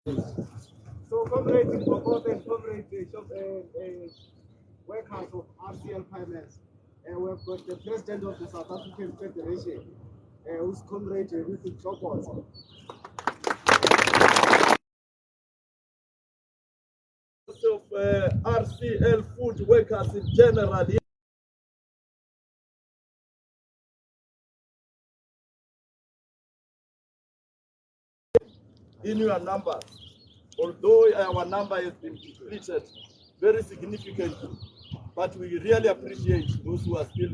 So, comrades in Bogota and comrades workers of RCL Finance, we have got the president of the South African Federation, who's comrade Ruth Chopos. Of RCL food workers in general. In your numbers, although our number has been depleted very significantly, but we really appreciate those who are still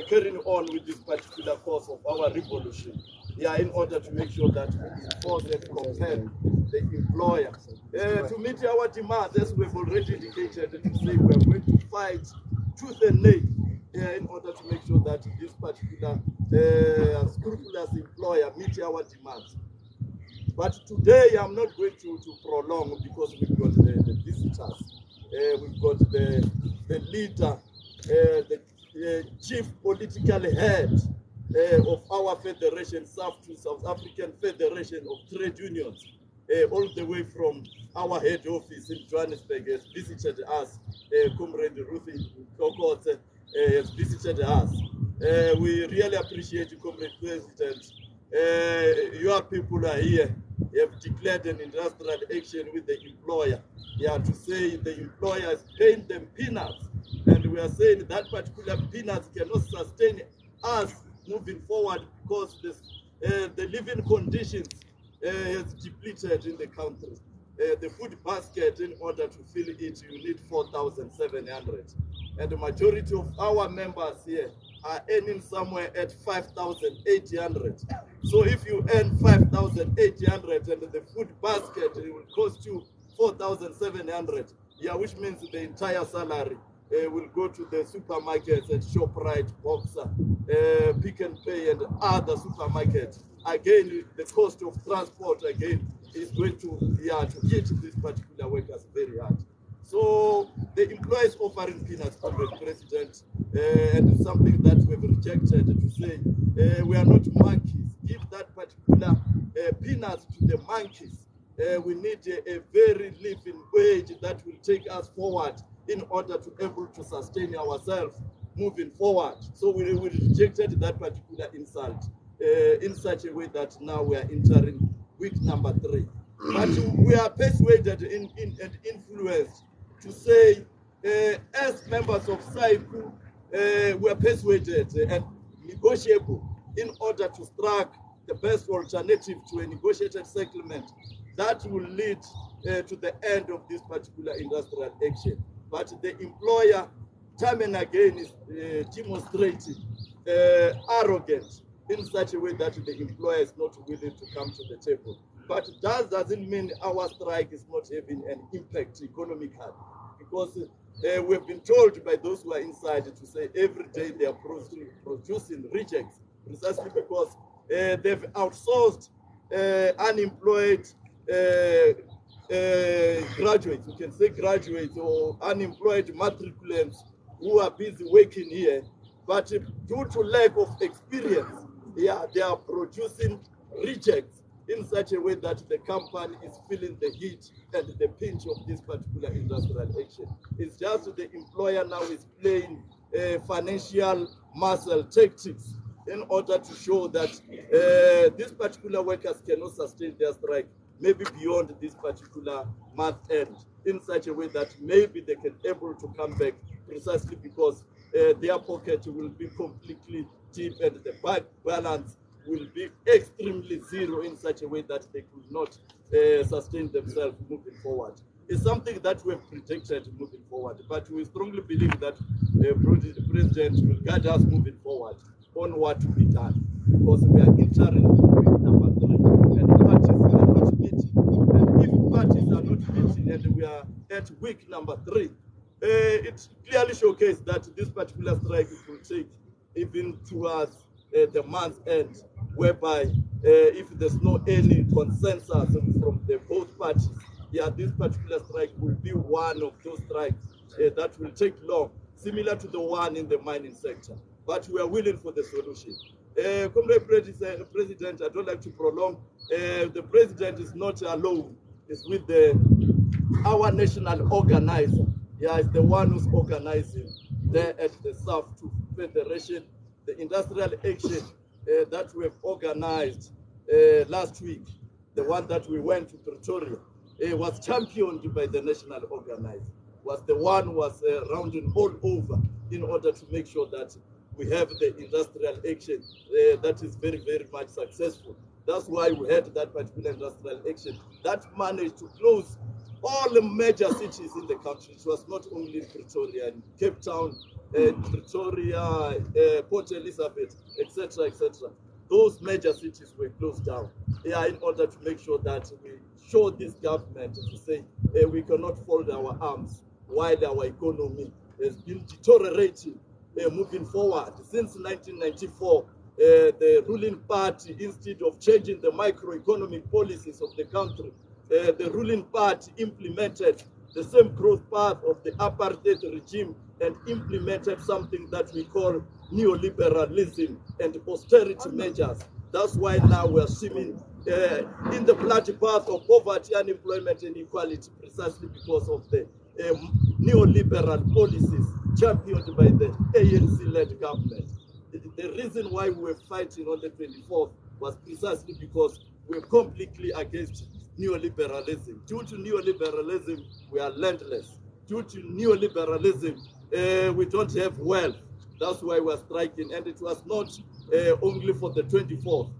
carrying on with this particular course of our revolution. Yeah, in order to make sure that we enforce and compel the employer to meet our demands, as we've already indicated, to say we're going to fight tooth and nail in order to make sure that this particular scrupulous employer meet our demands. But today I'm not going to prolong because we've got the visitors, we've got the leader, the chief political head of our federation, South African Federation of Trade Unions, all the way from our head office in Johannesburg, has visited us. Comrade Ruthie Kokot has visited us. We really appreciate you, Comrade President. Your people are here. You have declared an industrial action with the employer. Yeah, to say the employer is paying them peanuts, and we are saying that particular peanuts cannot sustain us moving forward because the living conditions has depleted in the country. The food basket, in order to fill it, you need 4,700, and the majority of our members here are earning somewhere at 5,800. So if you earn 5,800 and the food basket will cost you 4,700, yeah, which means the entire salary will go to the supermarkets and ShopRite, Boxer, Pick and Pay, and other supermarkets. Again, the cost of transport again is going to hit these particular workers very hard. So the employer is offering peanuts, Comrade President, and it's something that we've rejected to say we are not monkeys. Give that particular peanuts to the monkeys. We need a very living wage that will take us forward in order to be able to sustain ourselves moving forward. So we rejected that particular insult in such a way that now we are entering week number 3. But we are persuaded and influenced to say, as members of SAIPU, we are persuaded and negotiable in order to strike the best alternative to a negotiated settlement that will lead to the end of this particular industrial action. But the employer, time and again, is demonstrating arrogance in such a way that the employer is not willing to come to the table. But that doesn't mean our strike is not having an impact economically, because we have been told by those who are inside to say every day they are producing rejects, precisely because they've outsourced unemployed graduates, you can say graduates or unemployed matriculants who are busy working here, but due to lack of experience, yeah, they are producing rejects in such a way that the company is feeling the heat and the pinch of this particular industrial action. It's just the employer now is playing financial muscle tactics in order to show that these particular workers cannot sustain their strike maybe beyond this particular month end, in such a way that maybe they can able to come back, precisely because their pocket will be completely deep and the bank balance will be extremely zero, in such a way that they could not sustain themselves moving forward. It's something that we have predicted moving forward, but we strongly believe that the president will guide us moving forward on what to be done, because we are entering week number 3 and parties are not meeting. And if parties are not meeting and we are at week number 3, it clearly showcases that this particular strike will take even towards the month's end, whereby if there's no any consensus from the both parties, yeah, this particular strike will be one of those strikes that will take long, similar to the one in the mining sector. But we are willing for the solution. Comrade President, I don't like to prolong. The president is not alone is with our national organizer. Yeah, it's the one who's organizing there at the South to Federation, the industrial action that we have organized last week, the one that we went to Pretoria, was championed by the national organizer, was the one who was rounding all over in order to make sure that we have the industrial action that is very, very much successful. That's why we had that particular industrial action that managed to close all the major cities in the country. It was not only in Pretoria, in Cape Town, Pretoria, Port Elizabeth, etc., etc. Those major cities were closed down, in order to make sure that we show this government to say we cannot fold our arms while our economy has been deteriorating, moving forward. Since 1994, the ruling party, instead of changing the microeconomic policies of the country, the ruling party implemented the same growth path of the apartheid regime and implemented something that we call neoliberalism and austerity measures. That's why now we're swimming in the bloody path of poverty, unemployment, and equality, precisely because of the neoliberal policies championed by the ANC-led government. The reason why we were fighting on the 24th was precisely because we're completely against neoliberalism. Due to neoliberalism, we are landless. Due to neoliberalism, we don't have wealth. That's why we're striking, and it was not only for the 24th.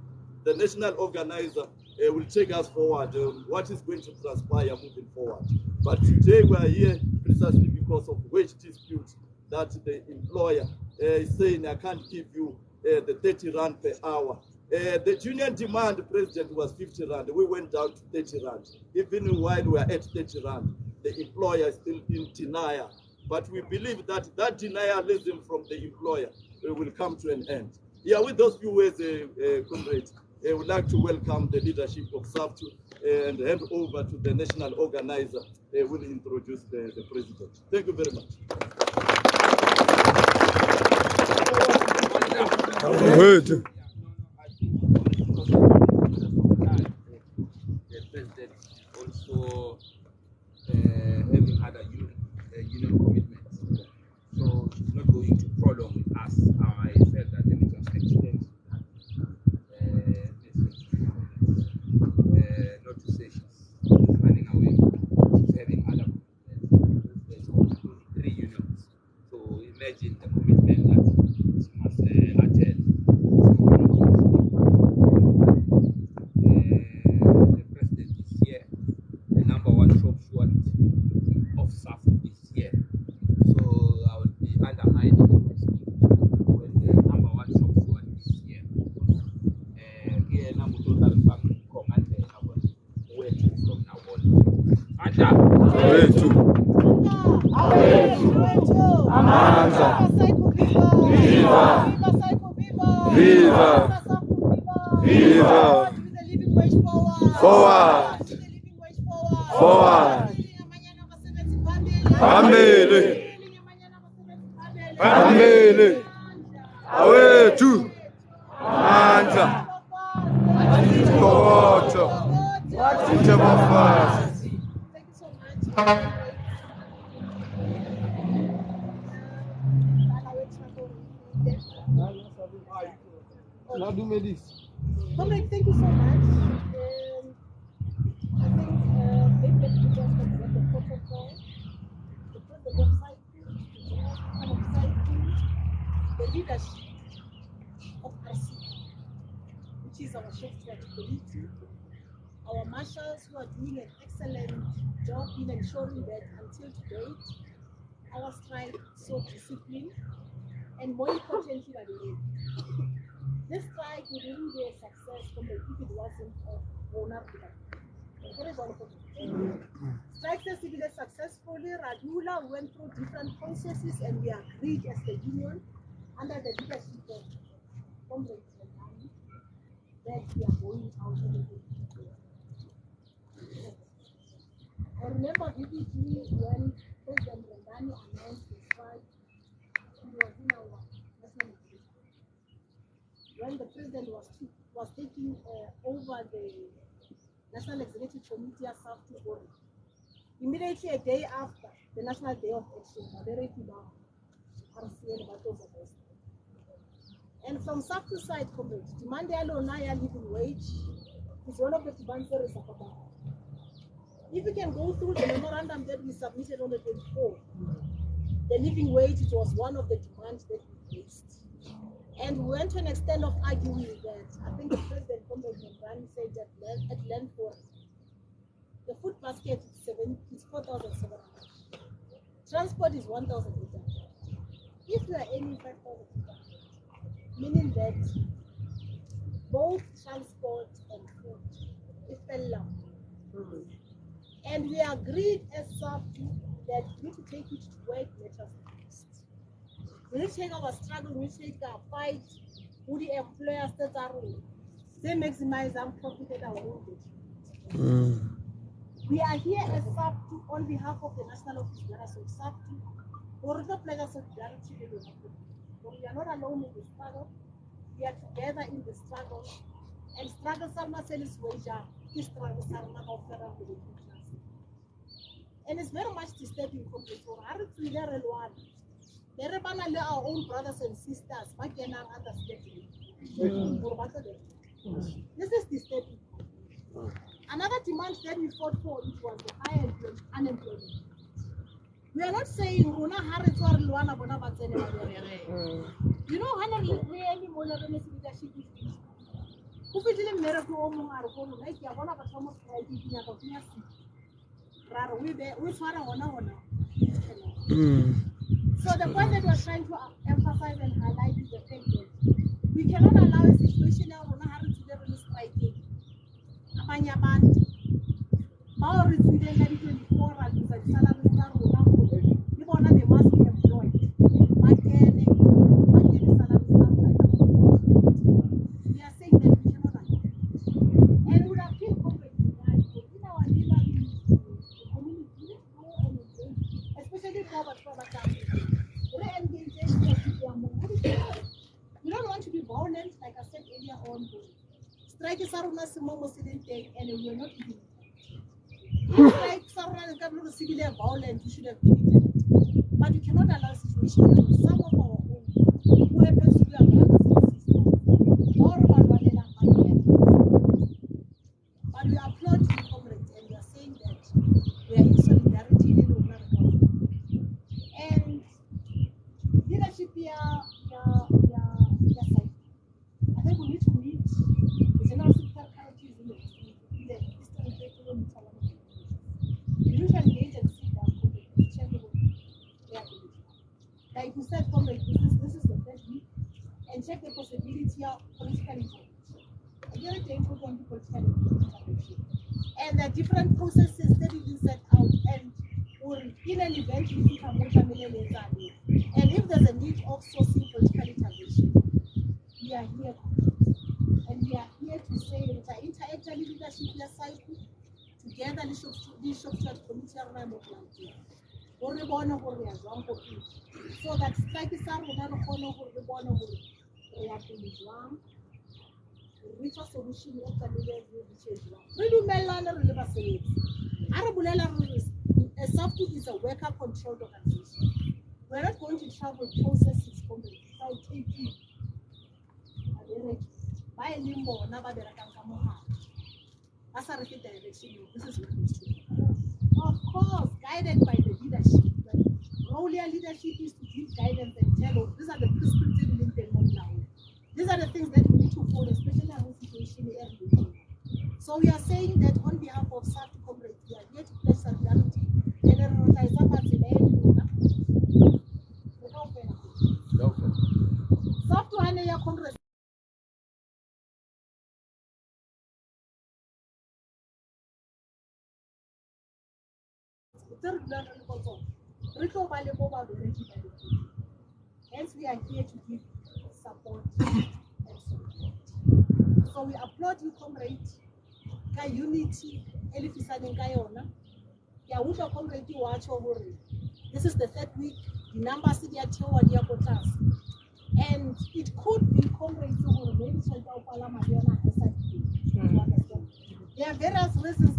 The national organizer will take us forward, what is going to transpire moving forward. But today we are here precisely because of wage disputes that the employer is saying, I can't give you the 30 rand per hour. The union demand, President, was 50 rand. We went down to 30 rand. Even while we are at 30 rand, the employer is still in denial. But we believe that that denialism from the employer will come to an end. Yeah, with those few words, comrades, I would like to welcome the leadership of SAFTU and hand over to the national organizer who will introduce the president. Thank you very much. Good. The president also having other union commitments, so she's not going to prolong with us. I felt that let me just extend not to say she's running away. She's having other commitments. There's only 3 unions, so imagine the commitment that she must attend. The president is here. The #1 shop steward of SAF is here. So I would be undermining when the #1 shop steward is here. Here, number total bank command where from now on. Viva! Viva! Forward! Forward! Phambili! Phambili! Awethu! Mandla! Isikotho! Wathithe bafazi! Thank you so much. Comrade, thank you so much. I think maybe let me just get the protocol. The president of Cyprus, the leadership of RCL, which is our chef committee, our marshals who are doing an excellent job in ensuring that until today, our strike is so disciplined, and more importantly than that, this strike wouldn't be a success if it wasn't vulnerable. Strikes has been successfully. Radula went through different processes, and we agreed as the union under the leadership of Comrade that we are going out of the I remember vividly when President Rendani announced the strike, he was in our national meeting. When the president was taking over the National Executive Committee of South Africa. Immediately a day after the National Day of Action, RCL battles arrest. And from South to side, comrades, demand alone living wage is one of the demands there is about. If you can go through the memorandum that we submitted on the 24th, the living wage was one of the demands that we raised. And we went to an extent of arguing that I think the President said that at Landford, the food basket is 4,700. Transport is 1,800. If you are earning 5,800, meaning that both transport and food is fell down. And we agreed as SAFTU that we need to take it to where it matters most. We need to take our struggle, we need to take our fight, who the employers that are they maximize our profit at our own detriment. We are here as SAFTU on behalf of the National Office of SAFTU for the pleasure of solidarity. We are not alone in the struggle. We are together in the struggle. And struggle Sarma Selis Waja, this struggle Sarma of the and it's very much disturbing for our own brothers and sisters. This is disturbing. Another demand that we fought for it was the high unemployment. We are not saying you know, really more leadership is so the point that we're trying to emphasize and highlight is the fact that we cannot allow a situation now to striking. They must be employed. We are saying that we cannot allow. And we would have been in our neighborhood community, especially for we don't want to be violent, like I said earlier on. Strike is and we are not giving it. Strike is civilian violence, we should have given it. But we cannot allow a situation where some of our own who happens to be our brothers and sisters or but we applaud you, comrades, and we are saying that we are in solidarity in the and leadership here, side. I think we need to meet the general secretaries in the Eastern Cape. We usually engage and sit down to check their ability. Like you said, comrades, this is the first week, and check the possibility of political intervention. Very important political intervention. And the different processes that have been set out, and in an event, and if there's a need of sourcing political intervention, we are here. And we are here to say that our inter leadership cycle together, the shop committee so that strike is reach a solution a SAFTU is a worker controlled organization. We're not going to travel processes without taking by limbo, as a repeat direction. This is what we do. Of course, guided by the leadership. But role leadership is to give guidance and tell us these are the prescriptive limits now. These are the things that we need to follow, especially in our situation here. So we are saying that on behalf of SAFTU comrades, we are here to pledge solidarity and prioritize SAFTU and Congress. Hence, we are here to give support and support. So we applaud you, comrades. Unity, this is the third week. The numbers and it could be comrades who There are various reasons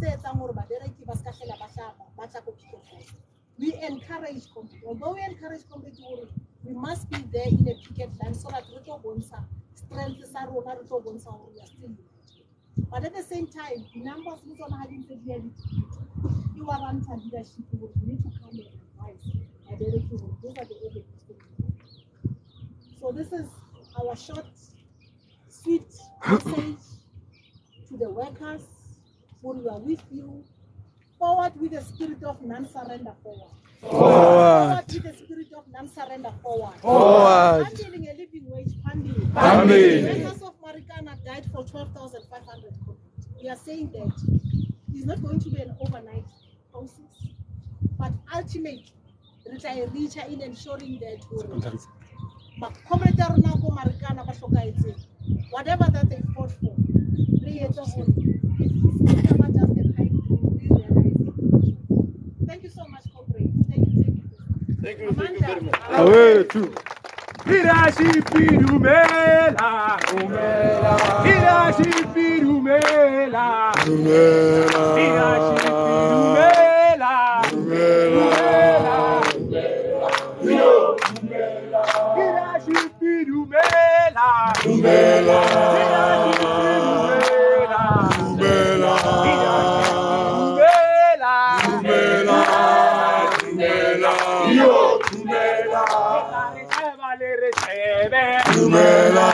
we encourage compete. Although we encourage compete, we must be there in a picket line so that strength is still. But at the same time, the numbers on having you are under leadership, you need to come and advise. Those are the evidence. So this is our short, sweet message to the workers. For we are with you. Forward with the spirit of non-surrender. Forward with the spirit of non-surrender. Forward. Handling a living wage. Handling. The workers of Marikana died for 12,500. We are saying that it's not going to be an overnight process, but ultimately, reach in ensuring that whatever that they fought for, thank you so much, comrade. Thank you. Thank you very much. Away too. Tumela.